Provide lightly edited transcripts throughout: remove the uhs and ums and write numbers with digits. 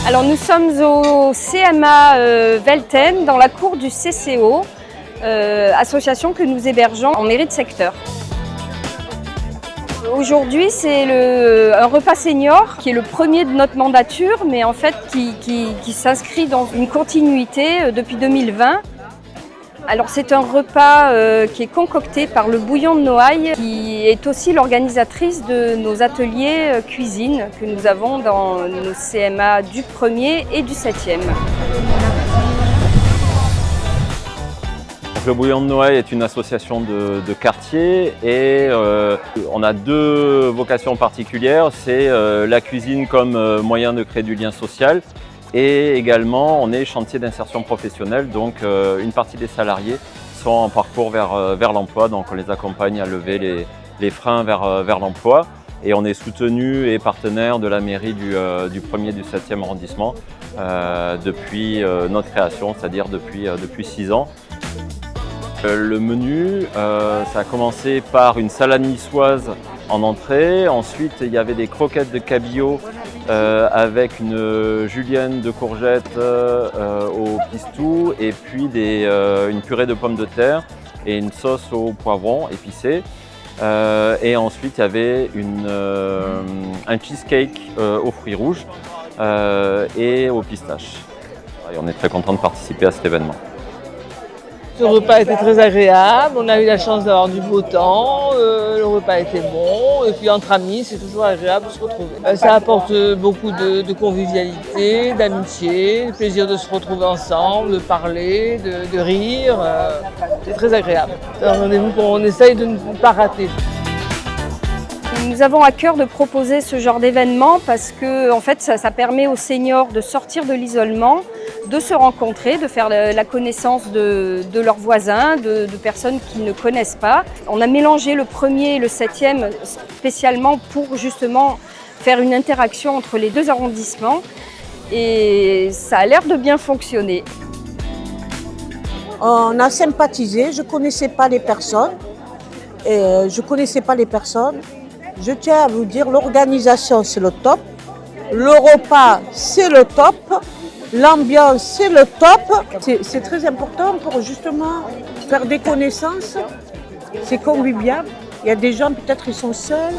Alors nous sommes au CMA Velten, dans la cour du CCO, association que nous hébergeons en mairie de secteur. Aujourd'hui, c'est un repas senior qui est le premier de notre mandature, mais en fait qui s'inscrit dans une continuité depuis 2020. Alors c'est un repas qui est concocté par le Bouillon de Noailles, qui est aussi l'organisatrice de nos ateliers cuisine que nous avons dans nos CMA du 1er et du 7e. Le Bouillon de Noailles est une association de quartier et on a deux vocations particulières. C'est la cuisine comme moyen de créer du lien social et également on est chantier d'insertion professionnelle, donc une partie des salariés sont en parcours vers l'emploi, donc on les accompagne à lever les freins vers l'emploi et on est soutenu et partenaire de la mairie du 1er et du 7e arrondissement depuis notre création, c'est-à-dire depuis 6 ans. Le menu, ça a commencé par une salade niçoise en entrée. Ensuite, il y avait des croquettes de cabillaud avec une julienne de courgettes au pistou et puis une purée de pommes de terre et une sauce au poivron épicée. Et ensuite, il y avait un cheesecake aux fruits rouges et aux pistaches. Et on est très content de participer à cet événement. Ce repas était très agréable, on a eu la chance d'avoir du beau temps, le repas était bon et puis entre amis c'est toujours agréable de se retrouver. Ça apporte beaucoup de convivialité, d'amitié, le plaisir de se retrouver ensemble, de parler, de rire, c'est très agréable. C'est un rendez-vous qu'on essaye de ne pas rater. Nous avons à cœur de proposer ce genre d'événement parce que en fait, ça permet aux seniors de sortir de l'isolement, de se rencontrer, de faire la connaissance de leurs voisins, de personnes qu'ils ne connaissent pas. On a mélangé le 1er et le 7e spécialement pour justement faire une interaction entre les deux arrondissements et ça a l'air de bien fonctionner. On a sympathisé, je ne connaissais pas les personnes. Je tiens à vous dire, l'organisation c'est le top, le repas c'est le top, l'ambiance c'est le top. C'est très important pour justement faire des connaissances, c'est convivial. Il y a des gens peut-être ils sont seuls,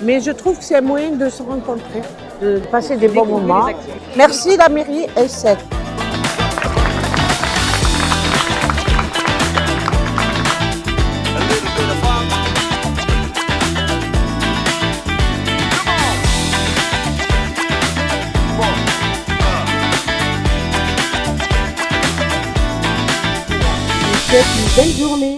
mais je trouve que c'est un moyen de se rencontrer, de passer des bons moments. Merci la mairie S7. Une belle journée.